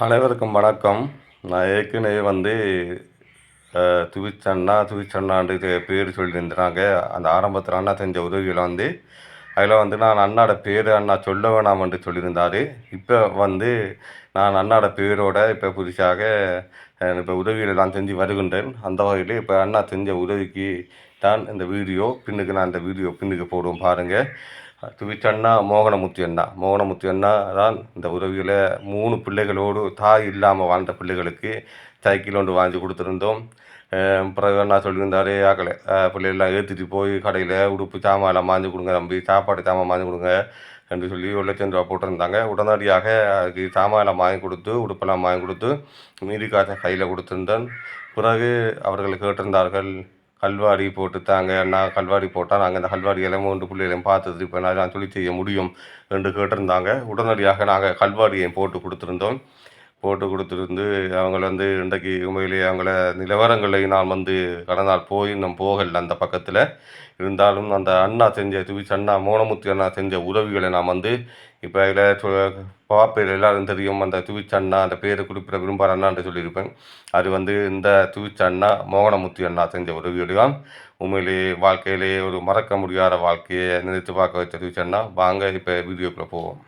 அனைவருக்கும் வணக்கம். நான் ஏற்கனவே துவிச்சண்ணாண்டு பேர் சொல்லியிருந்தாங்க. அந்த ஆரம்பத்தில் அண்ணா செஞ்ச உதவிகளை அதில் நான் அண்ணாட பேர் அண்ணா சொல்ல வேணாம் என்று சொல்லியிருந்தார். இப்போ நான் அண்ணாட பேரோட இப்போ புதுசாக இப்போ உதவிகளை நான் செஞ்சு வருகின்றேன். அந்த வகையில் இப்போ அண்ணா செஞ்ச உதவிக்கு தான் இந்த வீடியோ நான் இந்த வீடியோ பின்னுக்கு போடுவோம் பாருங்கள். துவிச்சண்ணா மோகனமுத்து அண்ணா தான் இந்த உதவியில் 3 பிள்ளைகளோடு தாய் இல்லாமல் வாழ்ந்த பிள்ளைகளுக்கு சைக்கிள் ஒன்று வாங்கி கொடுத்துருந்தோம். பிறகு அண்ணா சொல்லியிருந்தார், ஆக்கலை பிள்ளைகள்லாம் ஏற்றிட்டு போய் கடையில் உடுப்பு சாமான்லாம் வாங்கி கொடுங்க தம்பி, சாப்பாடு சாமான் வாங்கி கொடுங்க என்று சொல்லி 1,00,000 ரூபா போட்டிருந்தாங்க. உடனடியாக அதுக்கு சாமான்லாம் வாங்கி கொடுத்து உடுப்பெல்லாம் வாங்கி கொடுத்து மீதி காசை கையில் கொடுத்துருந்தேன். பிறகு அவர்கள் கேட்டிருந்தார்கள், கல்வாடி போட்டுத்தாங்க அண்ணா, கல்வாடி போட்டால் நாங்கள் இந்த கல்வாடி இளமூன்று பிள்ளைகளையும் பார்த்துட்டு இப்போ நான் தொழில் செய்ய முடியும் என்று கேட்டிருந்தாங்க. உடனடியாக நாங்கள் கல்வாடியையும் போட்டு கொடுத்துருந்து அவங்கள இன்றைக்கு உண்மையிலேயே அவங்கள நிலவரங்களையும் நான் கடந்த நாள் போய் இன்னும் போகலை அந்த பக்கத்தில் இருந்தாலும் அந்த அண்ணா செஞ்ச அண்ணா மோகனமுத்து அண்ணா செஞ்ச உதவிகளை நான் இப்போ இதில் பாப்பையில் எல்லாரும் தெரியும். அந்த அண்ணா அந்த பேரை குறிப்பிட விரும்புகிற அண்ணான்னு சொல்லியிருப்பேன். அது இந்த அண்ணா மோகனமுத்து அண்ணா செஞ்ச உதவியோடையும் உண்மையிலேயே வாழ்க்கையிலேயே ஒரு மறக்க முடியாத வாழ்க்கையை நினைத்து பார்க்க வச்ச அண்ணா. வாங்க இப்போ வீடியோக்குள்ளே போவோம்.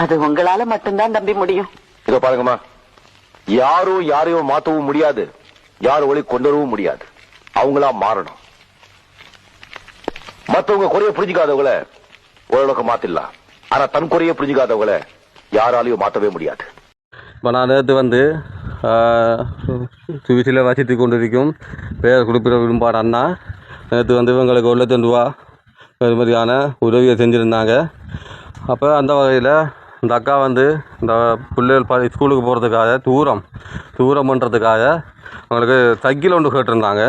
அது உங்களால மட்டும்தான் தம்பி முடியும். இதோ பாருங்கம்மா, யாரும் யாரையும் மாத்தவும் முடியாது, யாரும் ஒளி கொண்டு வரவும் முடியாது. அவங்களா மாறணும். மற்றவங்க குறைய புரிஞ்சுக்காதவங்கள ஓரளவுக்கு மாத்திடலாம். ஆனா தன் குறைய புரிஞ்சுக்காதவங்கள யாராலையும் மாற்றவே முடியாது. இப்போ நான் நேற்று சுவிசில வசித்து கொண்டிருக்கும் பேர் குறிப்பிட விரும்பாட அண்ணா நேற்று இவங்களுக்கு 1,00,000 ரூபா இது மாதிரியான உதவியை செஞ்சுருந்தாங்க. அப்போ அந்த வகையில் இந்த அக்கா இந்த பிள்ளைகள் ஸ்கூலுக்கு போகிறதுக்காக தூரம் பண்ணுறதுக்காக அவங்களுக்கு சைக்கிள் ஒன்று கேட்டிருந்தாங்க.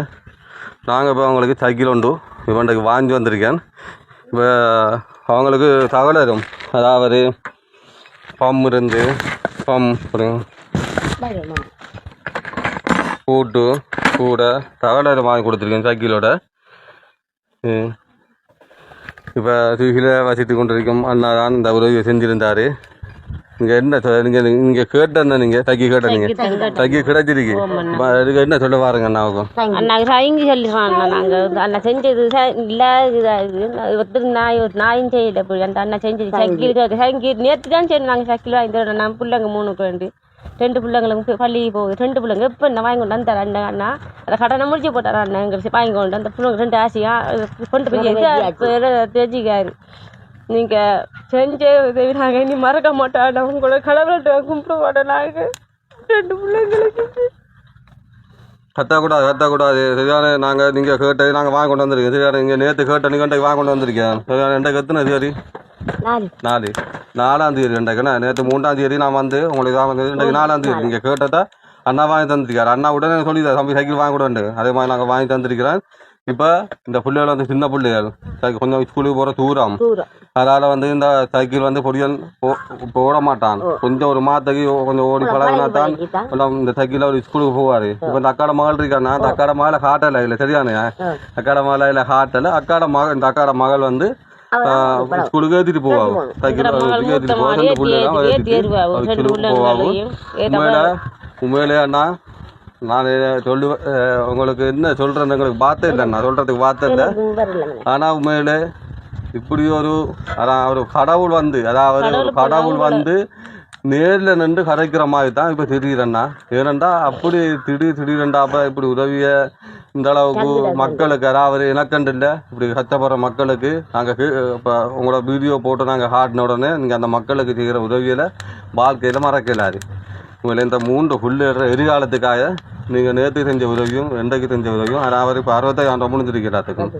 நாங்கள் இப்போ அவங்களுக்கு சைக்கிள் ஒன்று இவன்றைக்கு வாங்கி வந்திருக்கேன். இப்போ அவங்களுக்கு தகவலும், அதாவது பம் பூட்டு கூட தகவலும் வாங்கி கொடுத்துருக்கேன் சைக்கிளோட. இப்போ சுவிசில வசித்து கொண்டிருக்கும் அண்ணா தான் இந்த உதவியை செஞ்சுருந்தார். இங்கே என்ன நீங்கள் கேட்டேன்னா நீங்கள் சைக்கிள் கேட்டீங்க, சைக்கிள் கிடைச்சிருக்கு. அதுக்கு என்ன சொல்ல பாருங்க அண்ணாவுக்கும். அண்ணா சைங்கி சொல்லிடுறோம். நாங்கள் அண்ணா செஞ்சது இல்லை, ஒருத்தர் நாயும் செய்யலை. போய் அந்த அண்ணா செஞ்சது சைக்கிள் நேற்று தான் சரி. நாங்கள் சைக்கிள் வாங்கி நான் பிள்ளைங்க 3 2 பிள்ளைங்களுக்கு பள்ளி போகுது. 2 பிள்ளைங்க எப்போ என்ன வாங்கி கொண்டு வந்தார் அண்ணா. அதை கடனை முடிச்சு போட்டார் அண்ணா. எங்களுக்கு வாங்கி கொண்டு அந்த பிள்ளைங்க 2 ஆசையாக கொண்டு போய் தெரிஞ்சிக்காரு. நீங்கள் செஞ்ச உதவி நாங்கள் இனி மறக்க மாட்டோம். உங்களோட கடவுள்கிட்ட கும்பிட மாட்டோம். நாங்கள் 2 பிள்ளைங்களுக்கு கத்தக்கூடாது சரியான. நாங்கள் நீங்கள் கேட்டது நாங்கள் வாங்கி கொண்டு வந்திருக்கோம். சரியான நீங்கள் நேற்று கேட்ட நீங்கள் வாங்கி கொண்டு வந்திருக்கேன். சரியான ரெண்டை எத்தனை சரி 4ஆம் தேதி ரெண்டைக்குண்ணா. நேற்று 3ஆம் தேதி நான் உங்களுக்கு இன்றைக்கு 4ஆம் தேதி நீங்கள் கேட்டதா அண்ணா வாங்கி தந்திருக்காரு. அண்ணா உடனே சொல்லிடுறாரு, தம்பி சைக்கிள் வாங்கி கொடுண்டு. அதே மாதிரி நாங்கள் வாங்கி தந்திருக்கிறேன். இப்போ இந்த பிள்ளைகள் சின்ன பிள்ளைகள் கொஞ்சம் ஸ்கூலுக்கு போகிற தூரம், அதனால் இந்த சைக்கிள் பொடியல் போட மாட்டான். கொஞ்சம் ஒரு மாதத்துக்கு கொஞ்சம் ஓடி பழகினா தான் இந்த சைக்கிளில் ஒரு ஸ்கூலுக்கு போவார். இப்போ இந்த அக்காட மகள் இருக்கான்னா, அந்த அக்காட மகளை காட்டலை இல்லை சரியானே. அக்காட மகளை இல்லை காட்டலை. இந்த அக்காட மகள் ஸ்கூலுக்கு ஏற்றிட்டு போவாங்க. சைக்கிள் ஏற்றிட்டு போவாங்க. 2 பிள்ளைங்க போவாங்க. உண்மையிலே அண்ணா நான் உங்களுக்கு என்ன சொல்கிறேன், உங்களுக்கு பார்த்தே இல்லை. நான் சொல்கிறதுக்கு பார்த்தே இல்லை. ஆனால் உண்மையிலே இப்படி ஒரு கடவுள் அதாவது ஒரு கடவுள் நேரில் நின்று கதைக்கிற மாதிரி தான் இப்போ திடீரெண்ணா. ஏனெண்டா அப்படி திடீரெண்டா அப்போ இப்படி உதவியை இந்த அளவுக்கு மக்களுக்கு, அதாவது இனக்கண்டு இல்லை இப்படி கஷ்டப்படுற மக்களுக்கு நாங்கள் இப்போ உங்களோட வீடியோ போட்டு நாங்கள் காட்டின உடனே நீங்கள் அந்த மக்களுக்கு செய்கிற உதவியில் வாழ்க்கையில் மறக்கலாது. உங்களை இந்த 3 புள்ளிடுற எதிர்காலத்துக்காக நீங்கள் நேற்று செஞ்ச உதவியும் இன்றைக்கு செஞ்ச உதவியும், அதாவது இப்போ 65 ரூபா முடிஞ்சிருக்கிறாத்துக்கும்.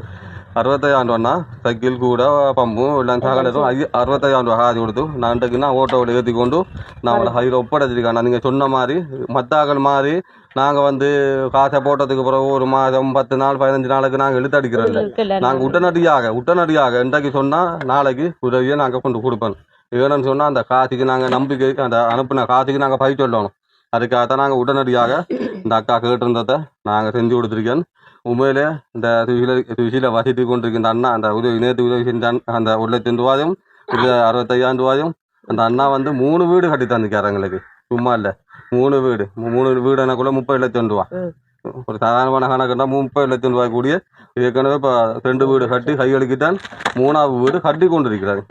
65 ரூபான்னா சைக்கிள் கூட பம்பும் எல்லாம் சகலதும் 65 ரூபா காசு கொடுத்து நான் இன்றைக்குன்னா ஓட்டோவில் ஏற்றி கொண்டு நான் உங்களை ஹையில் ஒப்படைச்சிருக்கேன். நீங்கள் சொன்ன மாதிரி மத்தாக்கள் மாதிரி நாங்கள் காசை போட்டதுக்கு பிறகு ஒரு மாதம் 10 நாள் 15 நாளுக்கு நாங்கள் இழுத்து அடிக்கிறோம். நாங்கள் உடனடியாக இன்றைக்கு சொன்னால் நாளைக்கு உதவியை நாங்கள் கொண்டு கொடுப்பேன். ஏன்னு சொன்னால் அந்த காசுக்கு நாங்கள் நம்பிக்கை அந்த அனுப்பின காசுக்கு நாங்கள் பை சொல்லணும். அதுக்காகத்தான் நாங்கள் உடனடியாக இந்த அக்கா கேட்டிருந்ததை நாங்கள் செஞ்சு கொடுத்துருக்கேன். உண்மையிலே இந்த துசியில் வசித்து கொண்டிருக்கின்ற அண்ணா அந்த உதவி நேற்று உதவி செஞ்ச அந்த 1,00,000 ரூபாயும் 65,000 ரூபாயும் அந்த அண்ணா வந்து 3 வீடு கட்டி தந்துக்காரு எங்களுக்கு. சும்மா இல்லை, 3 வீடு எனக்குள்ள 30 லட்சம் ரூபா. ஒரு சாதாரணமான கணக்குன்னா 30 லட்சம் ரூபாய் கூடிய ஏற்கனவே இப்போ 2 வீடு கட்டி கையெழுக்கிட்டான். 3ஆவது வீடு கட்டி கொண்டிருக்கிறாரு.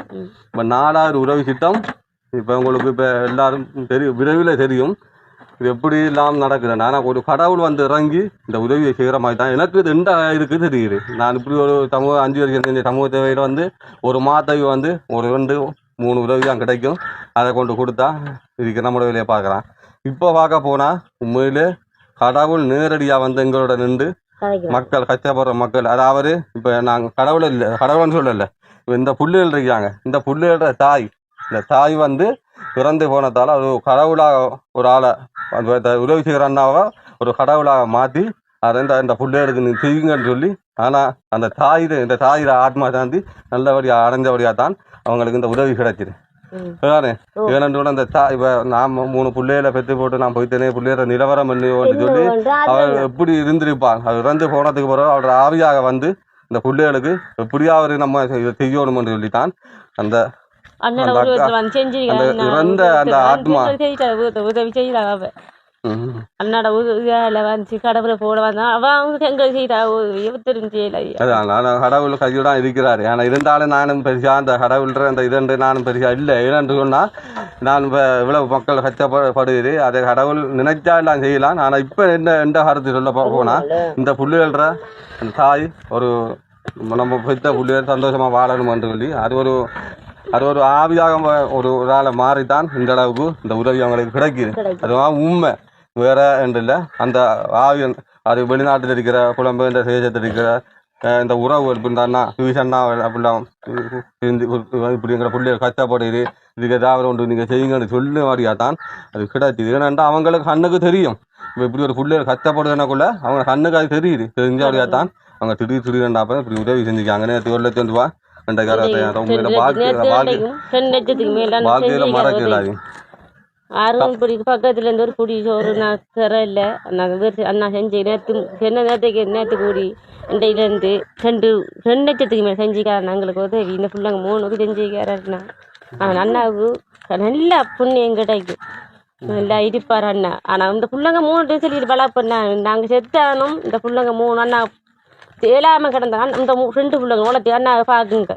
இப்போ 4வது உதவி திட்டம் இப்போ உங்களுக்கு இப்போ எல்லாரும் விரைவில் தெரியும் இது எப்படி இல்லாமல் நடக்குறேன். ஆனால் ஒரு கடவுள் வந்து இறங்கி இந்த உதவியை செய்கிற மாதிரி தான் எனக்கு இது இருக்குது தெரியுது. நான் இப்படி ஒரு 5 வருஷம் செஞ்ச சமூக தேவையில் வந்து ஒரு மாதத்துக்கு வந்து ஒரு 2-3 உதவி தான் கிடைக்கும். அதை கொண்டு கொடுத்தா இதுக்கு நம்ம வேலையை பார்க்குறான். இப்போ பார்க்க போனால் உண்மையிலே கடவுள் நேரடியாக வந்து எங்களோட நின்று மக்கள் கஷ்டப்படுற மக்கள், அதாவது இப்போ நாங்கள் கடவுள்னு சொல்லலை, இந்த புள்ளிகள் இருக்காங்க. இந்த புள்ளிகளோட தாய், இந்த தாய் வந்து பிறந்து போனதால் அது கடவுளாக ஒரு ஆளை அந்த உதவி செய்கிற அண்ணாவை ஒரு கடவுளாக மாற்றி அதை இந்த பிள்ளைகளுக்கு நீ செய்யுங்கன்னு சொல்லி, ஆனால் அந்த இந்த தாயில ஆத்மா சாந்தி நல்லபடியாக அடைஞ்சபடியாக தான் அவங்களுக்கு இந்த உதவி கிடைச்சிது. தானே ஏனென்று அந்த இப்போ நான் 3 பிள்ளைகளை பெற்று போட்டு நான் போய்த்தனே பிள்ளையோட நிலவரம் இல்லையோன்னு சொல்லி அவர் எப்படி இருந்திருப்பாங்க. அவர் இறந்து போனதுக்கு பிறகு அவரோட ஆவியாக வந்து இந்த பிள்ளைகளுக்கு எப்படியாவது நம்ம செய்யணும்னு சொல்லித்தான் அந்த இறந்த அந்த ஆத்மா உதவி செய்யறாங்க. அண்ணாட உதவியால வந்து கடவுளை போட வந்தா அவன் எங்க செய்யறா செய்யல. அதான் கடவுள் கையுடன் இருக்கிறாரு. ஆனா இருந்தாலும் நானும் பெருசா அந்த கடவுள்ற அந்த இதன்று நானும் பெருசா இல்லை. ஏன்னு சொன்னா நான் இப்போ இவ்வளவு மக்கள் கஷ்டப்படுது, அதை கடவுள் நினைச்சா எல்லாம் செய்யலாம். ஆனா இப்ப எந்த கருத்து சொல்ல போனா இந்த புள்ளிகள்ற அந்த தாய் ஒரு நம்ம பெற்ற புள்ளிகள் சந்தோஷமா வாழணும்னு சொல்லி அது ஒரு ஆவியாக ஒரு ஆளை மாறித்தான் இந்த அளவுக்கு இந்த உதவி அவங்களுக்கு கிடைக்குது. அதுதான் உண்மை, வேற என்று இல்லை. அந்த ஆவி அது வெளிநாட்டில் இருக்கிற புலம்பெயர்ந்த தேசத்தில் இருக்கிற இந்த உறவு இந்த அண்ணா சுவிசண்ணா அப்படிலாம் இப்படி எங்களை பிள்ளைகள் கஷ்டப்படுது, இதுக்கு ஏதாவது ஒன்று நீங்கள் செய்யுங்கன்னு சொல்ல மாதிரியா தான் அது கிடைச்சிது. ஏன்னா அவங்களுக்கு கண்ணுக்கு தெரியும் இப்போ இப்படி ஒரு பிள்ளைகள் கஷ்டப்படுதுனாக்குள்ள அவங்க கண்ணுக்கு அது தெரியுது. தெரிஞ்சபடியா தான் அவங்க திடீர்னு இப்படி உதவி செஞ்சுக்காங்க. 1 லட்சம் ரூபா பக்கத்துல இருந்து ஒரு குடி சோறு நான் தர இல்லை. அண்ணா செஞ்சு நேற்று கூடி இண்டையில இருந்து 2 லட்சத்துக்கு மேல செஞ்சுக்காரன் எங்களுக்கு உதவி. இந்த பிள்ளைங்க 3 செஞ்சுக்காரண்ணா. அண்ணாவுக்கு நல்லா புண்ணியம் கிடைக்கும், நல்லா இருப்பார் அண்ணா. ஆனா இந்த பிள்ளைங்க 3 சொல்லிட்டு வளர்ப்பண்ணா. நாங்க செத்தானும் இந்த பிள்ளைங்க 3 அண்ணா தேலாம கிடந்தான். இந்த 2 பிள்ளைங்க வளர்த்து அண்ணா பாக்குங்க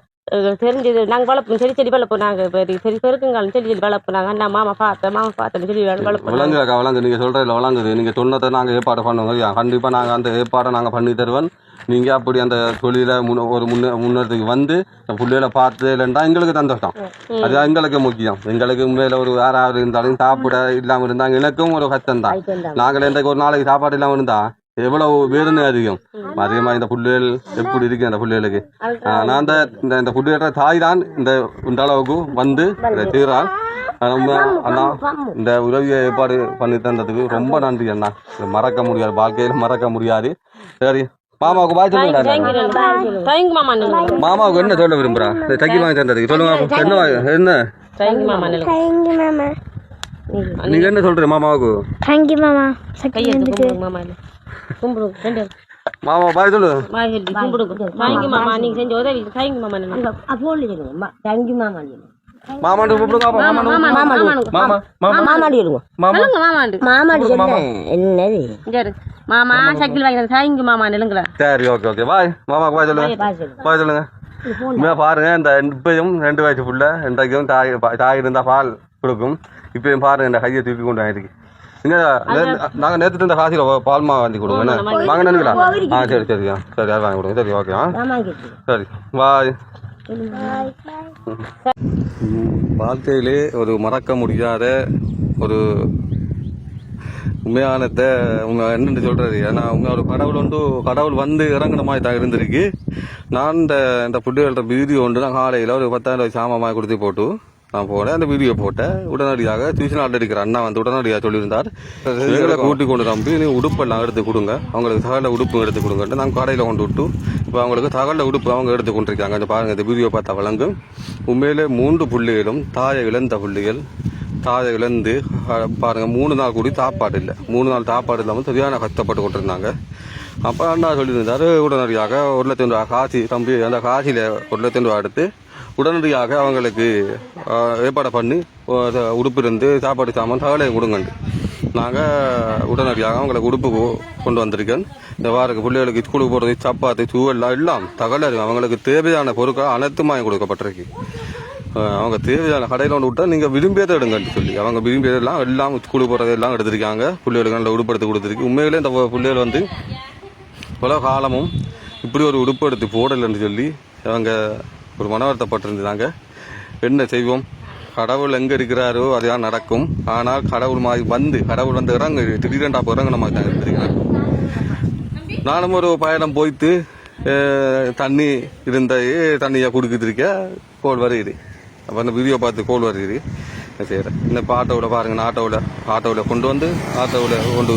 தெரிஞ்சது. நாங்கள் வளர்ப்போம், செடி வளர்ப்போம். நாங்கள் சரி பெருக்குங்காலம் செடி வளர்ப்போம். நாங்கள் அண்ணா மாமா பார்த்தேன்னு சொல்லி வளர்ப்போம். வளங்குது நீங்கள் சொல்கிறதில்ல, வளங்குது. நீங்கள் சொன்னதை நாங்கள் ஏற்பாடு பண்ணுவோங்க. கண்டிப்பாக நாங்கள் அந்த ஏற்பாடை நாங்கள் பண்ணி தருவோம். நீங்கள் அப்படி அந்த தொழிலை ஒரு முன்னேறதுக்கு வந்து பிள்ளைகளை பார்த்து இல்லைன்னா எங்களுக்கு சந்தோஷம். அது எங்களுக்கு முக்கியம். எங்களுக்கு உண்மையில் ஒரு யாராவது இருந்தாலும் சாப்பிட இல்லாமல் இருந்தால் எனக்கும் ஒரு கஷ்டம் தான். நாங்கள் இன்றைக்கு ஒரு நாளைக்கு சாப்பாடு இல்லாமல் இருந்தால் எவ்வளவு வேதனை அதிகம். அதிகமாக இந்த புள்ளிகள் எப்படி இருக்கு அந்த புள்ளிகளுக்கு. நான் இந்த புள்ளிகள தாய் தான் இந்த அளவுக்கு வந்து தீரான். அண்ணா இந்த உதவியை ஏற்பாடு பண்ணி தந்ததுக்கு ரொம்ப நன்றி அண்ணா. மறக்க முடியாது, வாழ்க்கையில் மறக்க முடியாது. சரி, மாமாவுக்கு பாய் சொல்லுங்க. மாமாவுக்கு என்ன சொல்ல விரும்புறா சைக்கிள் வாங்கி தந்ததுக்கு சொல்லுங்க. என்ன நீங்க என்ன சொல்றீங்க மாமாவுக்கு? மாமா பாய் சொல்லு. மாமாண்டு கூப்பிடுங்க. மாமா சைக்கிள் வாங்கி தேங்க்யூ மாமா நிலுங்களா. சரி, ஓகே ஓகே பாய். மாமாவுக்கு பாய் சொல்லுங்க. பாய் சொல்லுங்க. பாருங்க இந்த இப்பயும் 2 வயசு புள்ள இன்றைக்கும் தாய் இருந்தா பால் கொடுக்கும். இப்பயும் பாருங்க இந்த கையை தூக்கி கொண்டு ஆயிருக்கு. நாங்கள் நேற்று இந்த காசியில் பால்மா வாங்கி கொடுங்க. என்ன வாங்க நினைக்கலாம்? சரி சரியா சரி, அது வாங்கி கொடுங்க. சரி, ஓகே. சரி, பாய். வாழ்க்கையிலே ஒரு மறக்க முடியாத ஒரு உண்மையானத்தை என்னென்னு சொல்கிறது. ஏன்னா ஒரு கடவுள் வந்து இறங்குன மாதிரி தான் இருந்திருக்கு. நான் இந்த பிள்ளைகள்கிட்ட வீடியோ உண்டு. நான் காலையில் ஒரு 10,000 ரூபாய் சாமான் கொடுத்து போட்டு நான் போனேன், அந்த வீடியோ போட்டேன். உடனடியாக டியூஷன் இருக்கிற அண்ணா வந்து உடனடியாக சொல்லியிருந்தார், எங்களை கூட்டி கொண்டு நம்பி நீ உடுப்பெல்லாம் எடுத்து கொடுங்க, அவங்களுக்கு தகவல உடுப்பு எடுத்து கொடுங்கன்ட்டு நாங்கள் கடையில் கொண்டு விட்டு இப்போ அவங்களுக்கு தகவல உடுப்பு அவங்க எடுத்து கொண்டிருக்காங்க. இந்த பாருங்க, இந்த வீடியோ பார்த்தா வழங்கும். உண்மையிலே 3 பிள்ளைகளும் தாயை இழந்த பிள்ளைகள், தாயை இழந்து பாருங்க 3 நாள் கூடி சாப்பாடு இல்லை, 3 நாள் சாப்பாடு இல்லாமல் சரியான கஷ்டப்பட்டு கொண்டிருந்தாங்க. அப்போ அண்ணா சொல்லியிருந்தாரு உடனடியாக 1 லட்சம் ரூபா காசி தம்பி, அந்த காசியில் 1 லட்சம் ரூபா எடுத்து உடனடியாக அவங்களுக்கு ஏற்பாடு பண்ணி உடுப்பு இருந்து சாப்பாடு சாமான் தகவலையும் கொடுங்கண்டு நாங்கள் உடனடியாக அவங்களுக்கு உடுப்பு கொண்டு வந்திருக்கேன். இந்த வாரக்கு பிள்ளைகளுக்கு ஸ்கூலுக்கு போகிறது சப்பாத்தி சூவெல்லாம் எல்லாம் தகவலை அவங்களுக்கு தேவையான பொருட்கள் அனைத்தும் வாங்கி கொடுக்கப்பட்டிருக்கு. அவங்க தேவையான கடையில் ஒன்று விட்டா நீங்கள் விரும்பியதை எடுங்கன்னு சொல்லி அவங்க விரும்பியதெல்லாம் எல்லாம் ஸ்கூலுக்கு போகிறது எல்லாம் எடுத்திருக்காங்க. பிள்ளைகளுக்கு நல்ல உடுப்பு எடுத்து கொடுத்துருக்கு. உண்மையிலே இந்த பிள்ளைகள் வந்து பல காலமும் இப்படி ஒரு உடுப்பு எடுத்து போடலைன்னு சொல்லி அவங்க ஒரு மனவருத்தப்பட்டிருந்தாங்க. என்ன செய்வோம், கடவுள் எங்கே இருக்கிறாரோ அதையாக நடக்கும். ஆனால் கடவுள் வந்து இறங்கு திடீரெண்டா இறங்கின மாதிரி தான் இருந்திருக்கிறேன். நானும் ஒரு பயணம் போயிட்டு தண்ணி தண்ணியை குடிக்கிட்டு கோல் வருது. அப்போ அந்த வீடியோ பார்த்து கோல் வருது செய்கிறேன். இந்த இப்போ ஆட்டோவில் பாருங்க, நான் ஆட்டோவில் கொண்டு வந்து கொண்டு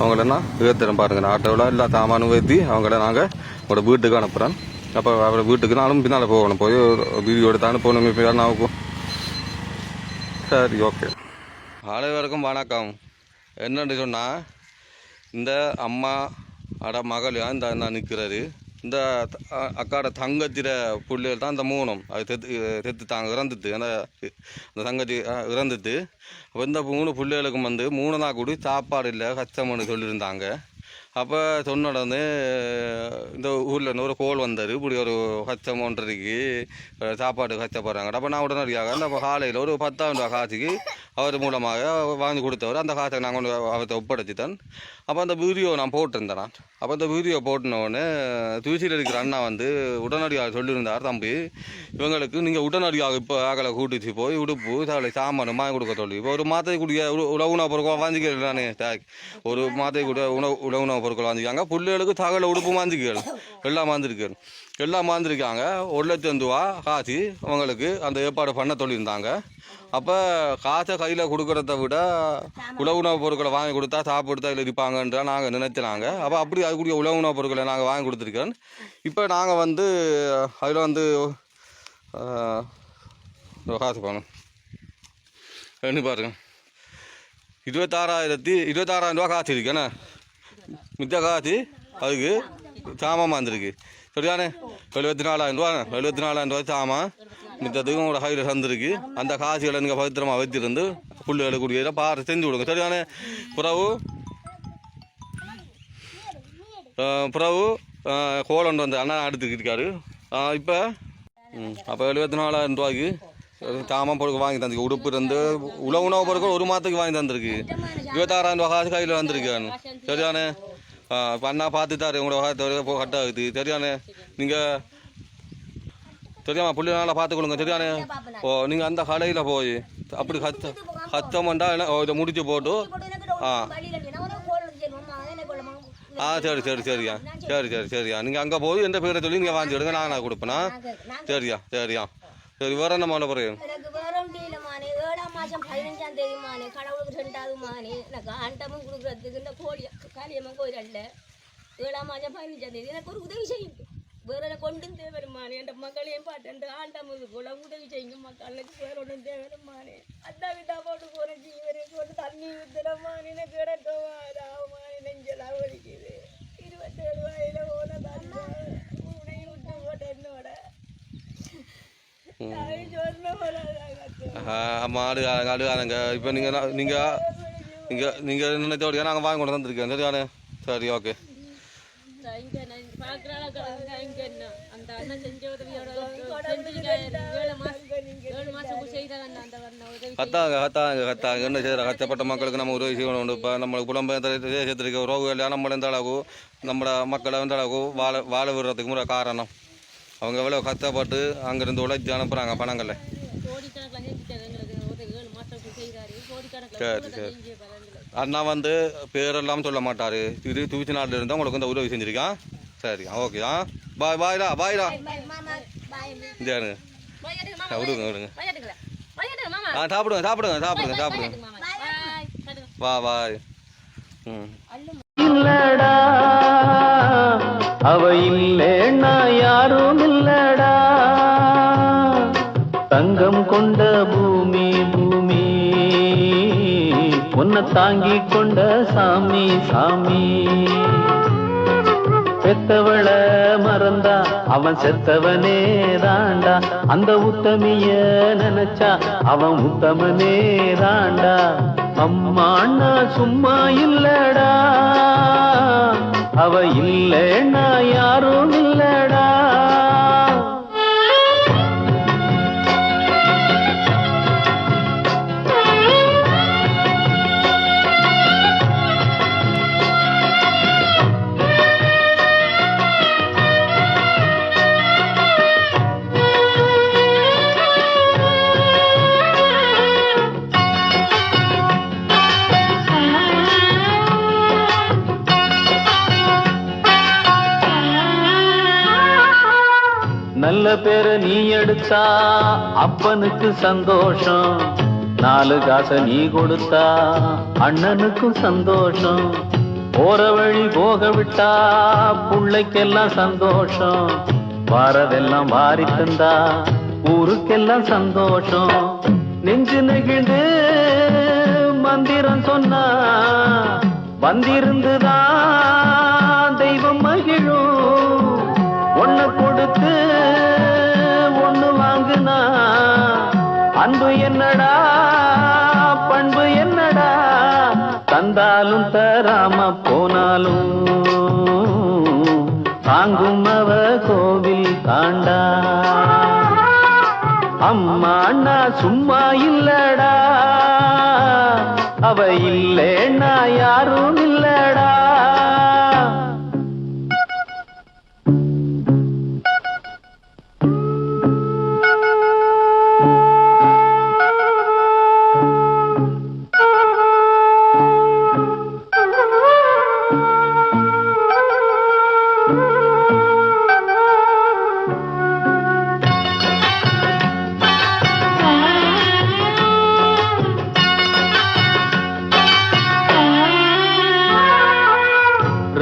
அவங்களெல்லாம் ஏற்றுறேன் பாருங்க. நான் ஆட்டோவில் எல்லா சாமானும் ஏற்றி அவங்கள நாங்கள் உங்களோட வீட்டுக்கு அனுப்புகிறேன். அப்போ அவரை வீட்டுக்கு நானும் பின்னால் போகணும், போய் வீடியோ எடுத்து அனுப்பணும். இப்போ நான் சரி, ஓகே. அனைவருக்கும் வணக்கம். என்னன்னு சொன்னால், இந்த அம்மா மகள் இந்த நான் நிற்கிறாரு. இந்த அக்காட தங்கச்சிர பிள்ளைகள் தான் இந்த 3 அது செத்துட்டாங்க, இறந்துட்டு. அந்த தங்கச்சி இறந்துட்டு. அப்போ இந்த 3 பிள்ளைகளுக்கும் வந்து 3 நாள் கூடி சாப்பாடு இல்லை, கஷ்டம்னு சொல்லியிருந்தாங்க. அப்போ சொன்ன உடனே இந்த ஊரில் ஒரு கோல் வந்தார், இப்படி ஒரு கஷ்டம் ஒன்றரைக்கு சாப்பாடு கஷ்டப்படுறாங்க. அப்போ நான் உடனடியாக அந்த காலையில் ஒரு 10,000 ரூபா காசுக்கு அவர் மூலமாக வாங்கி கொடுத்தவர். அந்த காசை நான் கொண்டு அவர்கிட்ட ஒப்படைச்சிட்டேன். அப்போ அந்த வீடியோ நான் போட்டிருந்தேன். அப்போ அந்த வீடியோ போட்டினோடனே தூசியில் இருக்கிற அண்ணா வந்து உடனடியாக சொல்லியிருந்தார், தம்பி இவங்களுக்கு நீங்கள் உடனடியாக இப்போ ஆகலை கூட்டிச்சு போய் உடுப்பு சாமான் வாங்கி கொடுக்க சொல்லி. இப்போ ஒரு மாதத்துக்கு கூடிய உணவுப் பொருட்கள் வாங்கிக்கிறானே, ஒரு மாதத்துக்கு கூடிய உணவுப் பொருட்கள் வாங்கிக்காங்க. பிள்ளைகளுக்கு தகவல் உடுப்பு வாங்கிக்கள் எல்லாம் வாங்கிருக்காங்க. 1 லட்சம் ரூபா காசு அவங்களுக்கு அந்த ஏற்பாடு பண்ண சொல்லியிருந்தாங்க. அப்போ காசை கையில் கொடுக்கறத விட உணவுப் பொருட்களை வாங்கி கொடுத்தா சாப்பிடுத்தா இல்லை இருப்பாங்கன்ற நாங்கள் நினைச்சினாங்க. அப்போ அப்படி அதுக்குரிய உணவுப் பொருட்களை நாங்கள் வாங்கி கொடுத்துருக்கோம். இப்போ நாங்கள் வந்து அதில் வந்து காசு போகணும் என்ன பாருங்க, 26,000 ரூபா காசு இருக்குண்ணே. மித்த காசு அதுக்கு சாமான் வந்துருக்கு. சரியானே 74,000 ரூபா, 74,000 ரூபா சாமான். மித்தத்துக்கும் உங்களோட கையில் தந்துருக்கு. அந்த காசுகளை நீங்கள் பத்திரமாக வச்சிருந்து புள்ளுகளை கூடிய பார்த்து செஞ்சு விடுங்க. சரியானே. பிறகு கோலண்டு வந்து அண்ணா எடுத்துக்கிட்டாரு. இப்போ அப்போ 74,000 ரூபாய்க்கு சாமான் பொருட்கள் வாங்கி தந்துருக்கு. உடுப்பு இருந்து உணவுப் பொருட்கள் ஒரு மாதத்துக்கு வாங்கி தந்துருக்கு. 26,000 ரூபா காசு கையில் வந்திருக்கான்னு. சரியானே. இப்போ அண்ணா பார்த்துட்டாரு உங்களோட கட்டாகுது. சரியானே. நீங்கள் சரியாமா பிள்ளை நல்லா பார்த்துக்கொள்ளுங்க. சரியானே. நீங்கள் அந்த கடையில் போய் அப்படி கத்தமெண்டா இதை முடிச்சு போட்டு சரியா நீங்கள் அங்கே போய் எந்த பேரை சொல்லி நீங்கள் வாங்கி விடுங்க, நான் கொடுப்பேனா. சரியா சரி. வேற என்ன மாலை போகிறேன்? எனக்கு வேறொன்றும் இல்லைமானே. 7ஆம் மாதம் 15ஆம் தேதி மானே கடவுளுக்கு 2வது மானே எனக்கு ஆண்டமும் கொடுக்குறதுக்கு இந்த காளியம்மன் கோயில் அல்ல. 7ஆம் மாதம் 15ஆம் தேதி எனக்கு ஒரு உதவி செய்யுங்க. வேற கொண்டும் தேவருமானே. என் மக்களையும் பாட்டு ஆண்டமுக்கு கூட உதவி செய்யுங்க. மக்களுக்கு வேற ஒன்றும் தேவருமானே. அத்தா விட்டா போட்டு போன ஜீவரை போட்டு தண்ணி வித்துறமானே. எனக்கு கிடக்கவாதாமானே. நெஞ்செல்லாம் ஒழிக்குது. 27 வயதில் போன தண்ணி உனையும் விட்டு போட்ட என்னோட மாடு ஆடுங்க. இப்போ நீங்கள் நினைத்தோடைய நாங்கள் வாங்கி கொண்டு வந்துருக்கேன். சரியானே. சரி, ஓகே. கத்தாங்க என்ன செய்யற கஷ்டப்பட்ட மக்களுக்கு நம்ம உதவி செய்யணும். இப்போ நம்மளுக்கு புலம்பெயர் தேசத்திற்கு ரோகுகள் நம்ம எந்த அளவுக்கு நம்ம மக்களை எந்த அளவுக்கு வாழ விடுறதுக்கு முறை காரணம் அவங்க எவ்வளோ கஷ்டப்பட்டு அங்கேருந்து உழைச்சி அனுப்புகிறாங்க பணங்களை. சரி. அண்ணா வந்து பேரெல்லாம் சொல்ல மாட்டார். இது தூச்சி நாட்டில் இருந்தால் உங்களுக்கு வந்து உதவி செஞ்சுருக்கான். சரி, ஓகே. பாய்டா இந்த விடுங்க. சாப்பிடுங்க சாப்பிடுங்க சாப்பிடுங்க சாப்பிடுங்க வா பாய். ம் இல்லடா அவ இல்லேன்னா யாரும் இல்லடா தங்கம் கொண்ட பூமி பூமி உன்னை தாங்கி கொண்ட சாமி சாமி பெத்தவள மறந்தா அவன் செத்தவனே தாண்டா அந்த உத்தமிய நினைச்சா அவன் உத்தமனே தாண்டா அம்மா அண்ணா சும்மா இல்லடா அவ இல்லேன்னா யாரும் இல்லடா நல்ல பேரை நீ எடுத்தா அப்பனுக்கு சந்தோஷம் 4 காசை நீ கொடுத்தா அண்ணனுக்கும் சந்தோஷம் போற வழி போக விட்டா புள்ளைக்கெல்லாம் சந்தோஷம் வாரதெல்லாம் வாரி தந்தா ஊருக்கெல்லாம் சந்தோஷம் நெஞ்சு நெகிழ்ந்து மந்திரம் சொன்னா வந்திருந்துதான் தெய்வம் மகிழும் ஒண்ணு கொடுத்து ஒண்ணு வாங்குனா அன்பு என்னடா பண்பு என்னடா தந்தாலும் தராம போனாலும் தாங்கும் அவ கோவில் தாண்டா அம்மா அண்ணா சும்மா இல்லடா அவ இல்லேன்னா யாரும் இல்லடா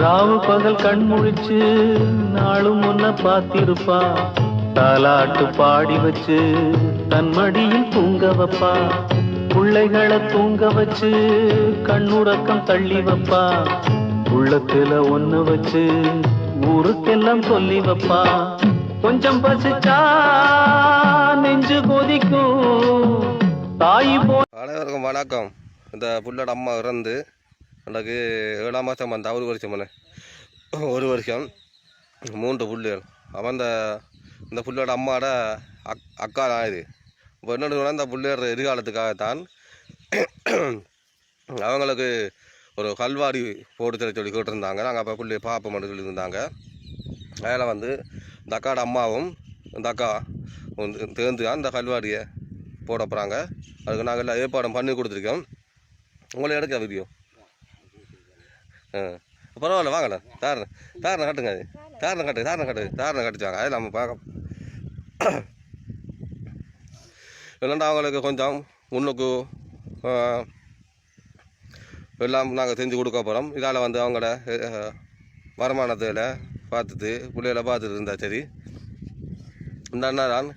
ராவு பகல் கண் முழிச்சு நாளும் முன்ன பார்த்திருப்பா தாலாட்டு பாடி வச்சு தன் மடியில் தூங்க வைப்பா பிள்ளைகளை தூங்க வச்சு கண்ணுறக்கம் தள்ளி வைப்பா உள்ளத்துல ஒண்ணு வச்சு ஊருக்கெல்லாம் சொல்லி வைப்பா கொஞ்சம் பசிச்சா நெஞ்சு கொதிக்கும் தாய் போ. அனைவருக்கும் வணக்கம். இந்த புள்ளோட அம்மா இறந்து எனக்கு 7ஆம் மாதம் அந்த ஒரு வருஷம் 3 புள்ளிகள். அவன் இந்த புள்ளோட அம்மாவோட அக்கா தான் இது. இப்போ என்னென்னு இந்த புள்ளையோட எதிர்காலத்துக்காகத்தான் அவங்களுக்கு ஒரு கல்வாரி போட்டு சொல்லி கேட்டிருந்தாங்க. நாங்கள் அப்போ புள்ளையை பார்ப்போம்னு சொல்லியிருந்தாங்க. அதில் இந்த அக்காவோட அம்மாவும் இந்த அக்கா தேர்ந்து அந்த கல்வாரியை போட போகிறாங்க. அதுக்கு நாங்கள் எல்லாம் ஏற்பாடும் பண்ணி கொடுத்துருக்கோம். உங்களை எடுக்க வீடியோ பரவாயில்ல வாங்கண்ணா. தாரணை கட்டுங்க. அது தாரணை கட்டுச்சாங்க. அது நம்ம பார்க்க இல்லைன்னா அவங்களுக்கு கொஞ்சம் முன்னுக்கு எல்லாம் நாங்கள் செஞ்சு கொடுக்க போகிறோம். இதால் அவங்களோட வருமானத்தில் பார்த்துட்டு பிள்ளைகளை பார்த்துட்டு இருந்தா சரி. இந்த அண்ணா தான்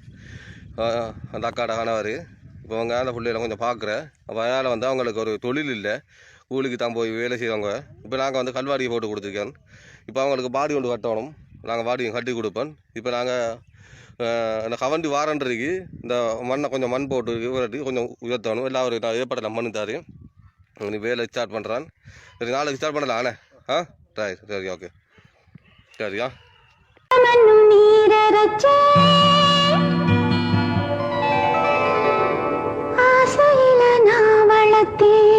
அந்த அக்காட கணவர். இப்போ அவங்க அந்த பிள்ளைகளை கொஞ்சம் பார்க்குறேன். அப்போ அதனால் அவங்களுக்கு ஒரு தொழில் இல்லை, கூலிக்கு தான் போய் வேலை செய்வாங்க. இப்போ நாங்கள் கல்வாரியை போட்டு கொடுத்துருக்கோம். இப்போ அவங்களுக்கு பாடி கொண்டு கட்டணும். நாங்கள் பாடியும் கட்டி கொடுப்போம். இப்போ நாங்கள் இந்த கவண்டி வாரன்றதுக்கு இந்த மண்ணை கொஞ்சம் மண் போட்டு விரட்டி கொஞ்சம் உயர்த்தணும். எல்லாம் ஒரு நான் ஏற்பாடெல்லாம் பண்ணித்தாரு. நீ வேலை ஸ்டார்ட் பண்ணுறான். சரி நாளைக்கு ஸ்டார்ட் பண்ணலாம் அண்ணே. சரி ஓகே சரியா. ஆசையில நான் வளர்த்தேன்